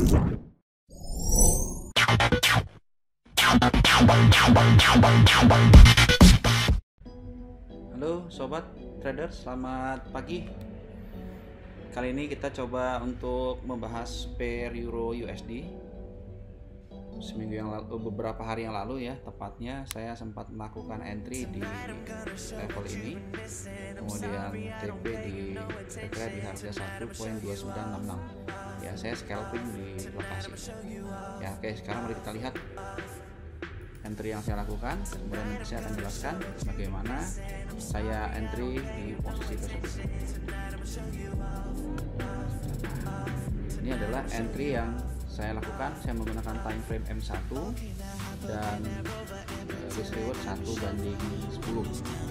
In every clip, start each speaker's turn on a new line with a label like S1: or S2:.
S1: Halo sobat trader, selamat pagi. Kali ini kita coba untuk membahas pair euro USD. Seminggu yang lalu, beberapa hari yang lalu ya, tepatnya saya sempat melakukan entry di level ini, kemudian TP di kira-kira di harga 1.2966 ya. Saya scalping di lokasi ya. Oke, sekarang mari kita lihat entry yang saya lakukan, kemudian nanti saya akan jelaskan bagaimana saya entry di posisi tersebut. Ini adalah entry yang saya lakukan. Saya menggunakan time frame M1 dan risk reward 1:10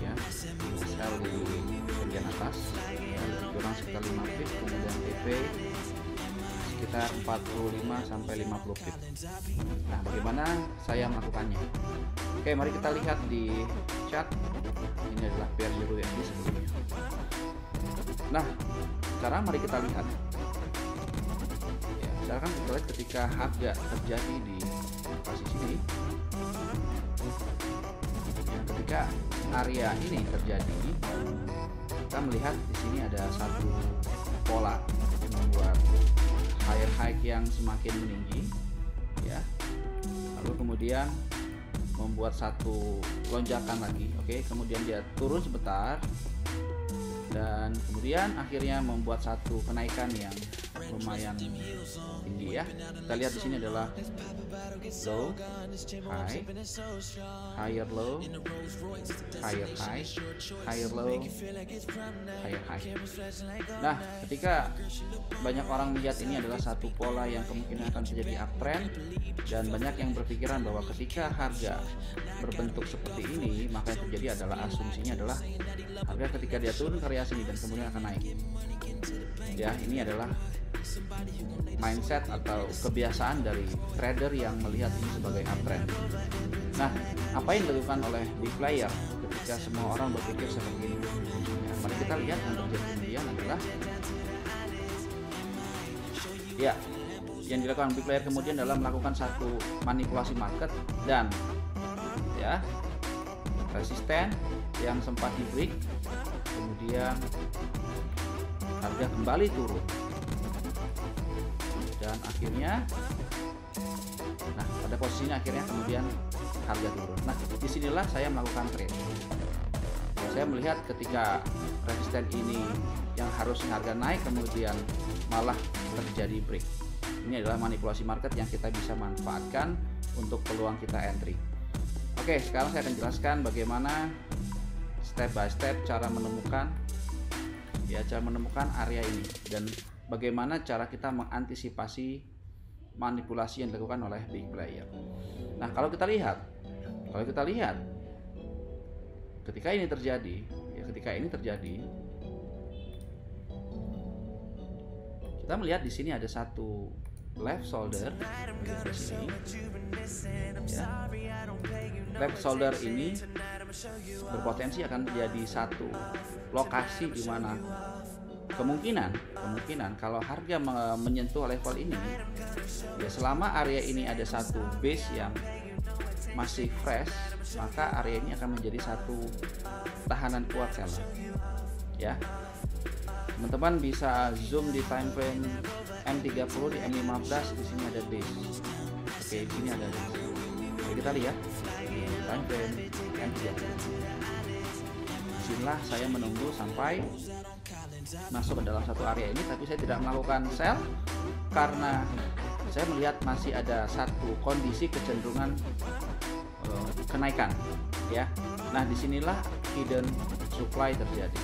S1: ya. Sell di bagian atas ya, kurang sekitar 5 pip, kemudian TP sekitar 45-50 pip. Nah, bagaimana saya melakukannya? Oke, mari kita lihat di chart. Ini adalah pair euro USD sebelumnya. Nah, sekarang mari kita lihat. Ya, misalkan kita lihat ketika harga terjadi di posisi ini, ya, ketika area ini terjadi, kita melihat di sini ada satu pola yang membuat higher high yang semakin meninggi ya, lalu kemudian membuat satu lonjakan lagi. Oke, kemudian dia turun sebentar dan kemudian akhirnya membuat satu kenaikan yang lumayan tinggi ya. Kita lihat di sini adalah low, high, higher low, higher high, higher low, higher high. Nah, ketika banyak orang melihat ini adalah satu pola yang kemungkinan akan terjadi uptrend, dan banyak yang berpikiran bahwa ketika harga berbentuk seperti ini, maka yang terjadi adalah asumsinya adalah harga ketika dia turun ke area sini dan kemudian akan naik. Ya, ini adalah mindset atau kebiasaan dari trader yang melihat ini sebagai uptrend. Nah, apa yang dilakukan oleh big player ketika semua orang berpikir seperti ini? Nah, mari kita lihat yang terjadi kemudian adalah ya, yang dilakukan big player kemudian adalah melakukan satu manipulasi market dan ya, resisten yang sempat di break, kemudian harga kembali turun dan akhirnya, nah pada posisinya akhirnya kemudian harga turun. Nah, disinilah saya melakukan trade. Saya melihat ketika resisten ini yang harusnya harga naik kemudian malah terjadi break. Ini adalah manipulasi market yang kita bisa manfaatkan untuk peluang kita entry. Oke, sekarang saya akan jelaskan bagaimana step by step cara menemukan area ini dan bagaimana cara kita mengantisipasi manipulasi yang dilakukan oleh big player. Nah, kalau kita lihat ketika ini terjadi, kita melihat di sini ada satu left shoulder di sini. Ya. Left shoulder ini berpotensi akan menjadi satu lokasi di mana kemungkinan kalau harga menyentuh level ini, ya selama area ini ada satu base yang masih fresh, maka area ini akan menjadi satu tahanan kuat seller. Ya, teman-teman bisa zoom di time frame M30 di M15, di sini ada base. Oke, di sini ada base. Oke, kita lihat di time frame M30. Disinilah saya menunggu sampai masuk ke dalam satu area ini, tapi saya tidak melakukan sell karena saya melihat masih ada satu kondisi kecenderungan kenaikan ya. Nah, disinilah hidden supply terjadi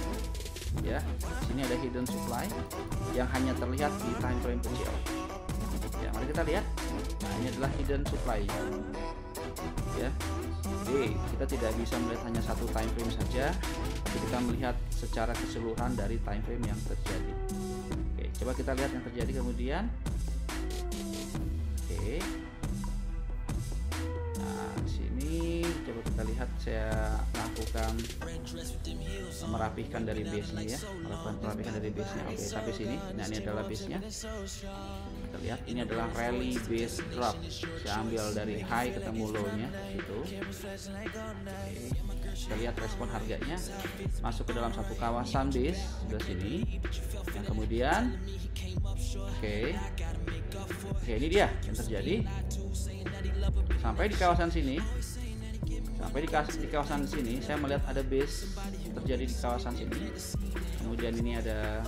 S1: ya. Sini ada hidden supply yang hanya terlihat di time frame kecil ya. Mari kita lihat. Nah, ini adalah hidden supply ya. Jadi kita tidak bisa melihat hanya satu time frame saja, tapi kita melihat secara keseluruhan dari time frame yang terjadi. Oke, coba kita lihat yang terjadi kemudian. Oke, nah di sini coba kita lihat, saya lakukan merapihkan dari base-nya ya, merapihkan dari base-nya. Oke, sampai sini. Nah, ini adalah base-nya. Kita lihat ini adalah rally base drop. Saya ambil dari high ketemu low-nya itu. Kita lihat respon harganya masuk ke dalam satu kawasan base sebelah sini. Yang kemudian oke, ini dia yang terjadi. Sampai di kawasan sini, di kawasan sini saya melihat ada base terjadi di kawasan sini. Kemudian ini ada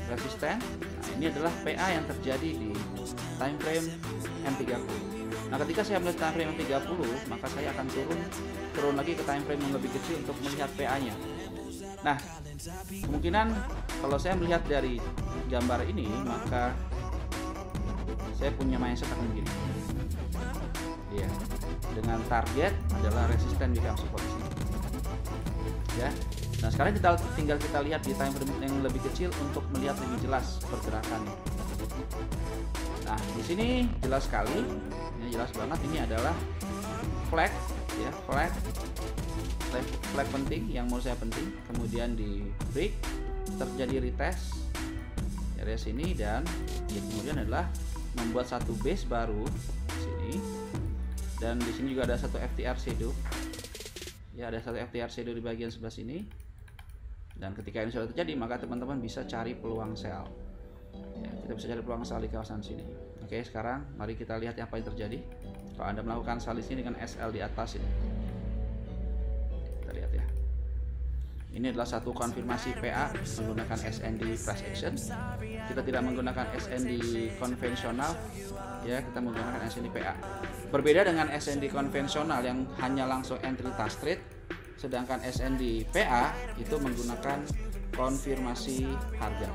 S1: resisten. Nah, ini adalah PA yang terjadi di time frame M30. Nah, ketika saya melihat time frame M30, maka saya akan turun lagi ke time frame yang lebih kecil untuk melihat PA-nya. Nah, kemungkinan kalau saya melihat dari gambar ini, maka saya punya mindset akan begini. Ya, dengan target adalah resisten become support di sini. Ya. Nah, sekarang tinggal kita lihat di time frame yang lebih kecil untuk melihat lebih jelas pergerakannya. Nah, di sini jelas sekali, ini jelas banget, ini adalah flag ya, flag penting yang menurut saya penting. Kemudian di break terjadi retest dari sini, dan kemudian adalah membuat satu base baru di sini. Dan di sini juga ada satu FTR shadow. Ya, ada satu FTR shadow di bagian sebelah sini. Dan ketika ini sudah terjadi, maka teman-teman bisa cari peluang sell. Ya, kita bisa cari peluang sell di kawasan sini. Oke, sekarang mari kita lihat apa yang terjadi kalau Anda melakukan sell di sini dengan SL di atas ini. Kita lihat ya. Ini adalah satu konfirmasi PA menggunakan SND price action. Kita tidak menggunakan SND konvensional, ya, kita menggunakan SND PA. Berbeda dengan SND konvensional yang hanya langsung entry task trade, sedangkan SND PA itu menggunakan konfirmasi harga.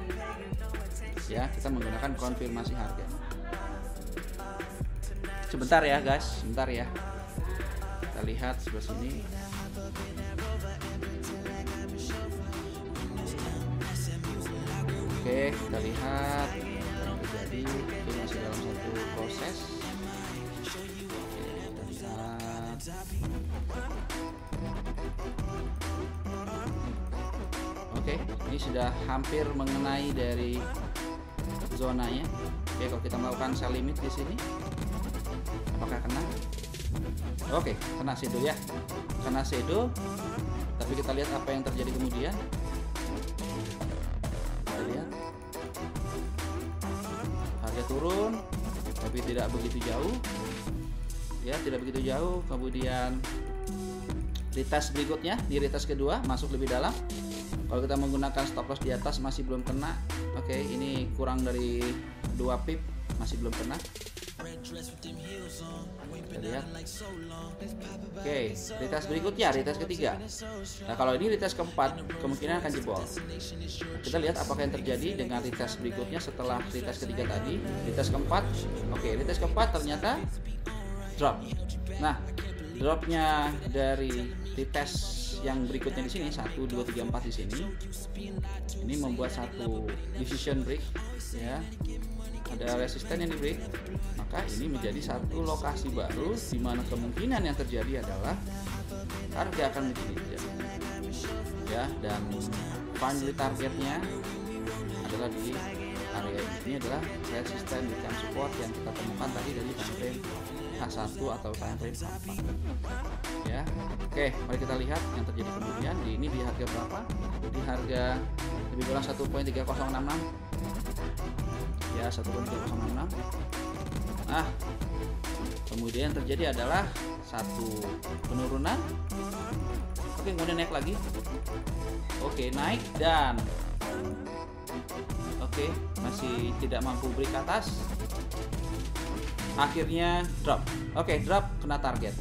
S1: Ya, kita menggunakan konfirmasi harga. Sebentar ya guys, sebentar ya. Kita lihat sebelah sini. Oke, kita lihat yang terjadi. Ini masih dalam satu proses. Oke, kita lihat. Oke, ini sudah hampir mengenai dari zonanya. Oke, kalau kita melakukan sell limit di sini, apakah kena? Oke, kena shadow ya, kena shadow. Tapi kita lihat apa yang terjadi kemudian. Kita lihat harga turun, tapi tidak begitu jauh. Ya, tidak begitu jauh. Kemudian retest berikutnya, di retest kedua masuk lebih dalam. Kalau kita menggunakan stop loss di atas masih belum kena. Oke, ini kurang dari 2 pip, masih belum kena. Kita lihat. Oke, retest berikutnya, retest ketiga. Nah, kalau ini retest keempat, kemungkinan akan jebol. Nah, kita lihat apakah yang terjadi dengan retest berikutnya setelah retest ketiga tadi. Retest keempat, oke, retest keempat ternyata drop. Nah, dropnya dari retest yang berikutnya di sini 1, 2, 3, 4 di sini, ini membuat satu decision break, ya. Ada resisten yang di break, maka ini menjadi satu lokasi baru di mana kemungkinan yang terjadi adalah harga akan begini, ya. Dan finally targetnya adalah di area ini adalah resisten dan support yang kita temukan tadi dari time frame H1 atau time frame H4. Ya, oke, mari kita lihat yang terjadi kemudian. Ini di harga berapa? Di harga lebih kurang 1.3066. Ya, 1.3066. Nah, kemudian terjadi adalah satu penurunan. Oke, kemudian naik lagi. Oke, naik dan oke, masih tidak mampu break ke atas. Akhirnya drop. Oke, drop kena target.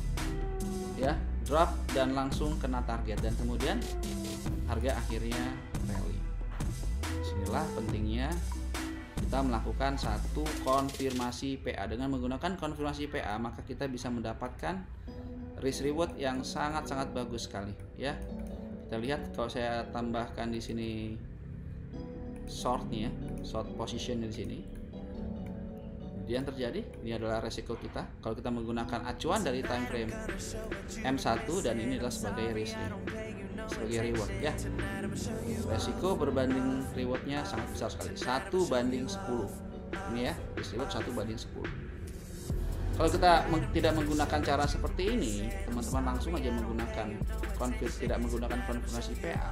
S1: Ya, drop dan langsung kena target, dan kemudian harga akhirnya rally. Disinilah pentingnya kita melakukan satu konfirmasi PA. Dengan menggunakan konfirmasi PA, maka kita bisa mendapatkan risk reward yang sangat-sangat bagus sekali, ya. Kita lihat kalau saya tambahkan di sini short nih ya, short position di sini. Yang terjadi ini adalah resiko kita kalau kita menggunakan acuan dari time frame M1 dan ini adalah sebagai risk, sebagai reward ya. Resiko berbanding rewardnya sangat besar sekali, 1:10 ini ya, risk reward 1:10. Kalau kita tidak menggunakan cara seperti ini, teman-teman langsung aja menggunakan tidak menggunakan konfirmasi PA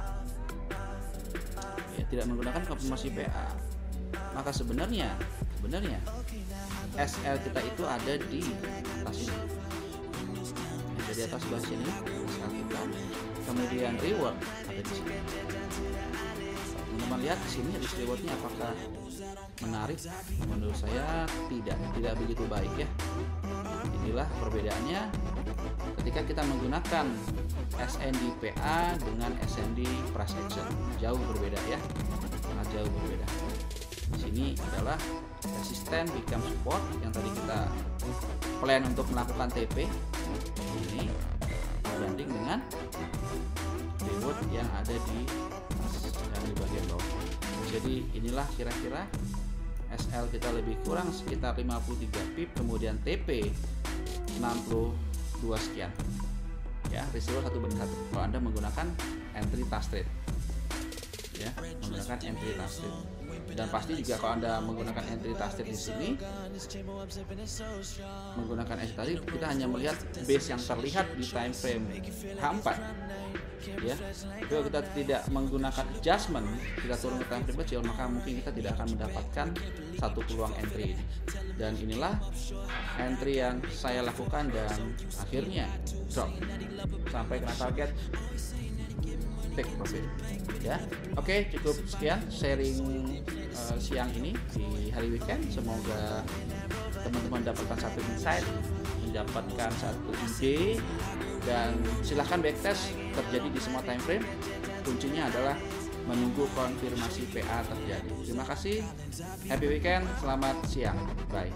S1: ya, tidak menggunakan konfirmasi PA, maka sebenarnya SL kita itu ada di atas ini, ada di atas sebelah sini SL kita, kemudian reward ada di sini. Teman-teman lihat di sini risk rewardnya apakah menarik? Menurut saya tidak begitu baik ya. Inilah perbedaannya ketika kita menggunakan SND PA dengan SND price action, jauh berbeda ya, sangat jauh berbeda. Di sini adalah resisten become support yang tadi kita plan untuk melakukan TP ini berbanding dengan reward yang ada di bagian bawah. Jadi inilah kira-kira SL kita lebih kurang sekitar 53 pip, kemudian TP 62 sekian ya, risiko 1:1 kalau Anda menggunakan entry task trade ya, menggunakan entry task trade. Dan pasti juga kalau Anda menggunakan entry task trade di sini, menggunakan entry tadi, kita hanya melihat base yang terlihat di time frame H4 ya. Kalau kita tidak menggunakan adjustment, kita turun ke time frame kecil, maka mungkin kita tidak akan mendapatkan satu peluang entry ini. Dan inilah entry yang saya lakukan dan akhirnya drop sampai kena target, take profit ya. Oke, cukup sekian sharing siang ini di hari weekend. Semoga teman-teman dapatkan satu insight, mendapatkan satu ide, dan silahkan backtest terjadi di semua time frame. Kuncinya adalah menunggu konfirmasi PA terjadi. Terima kasih, happy weekend, selamat siang, bye.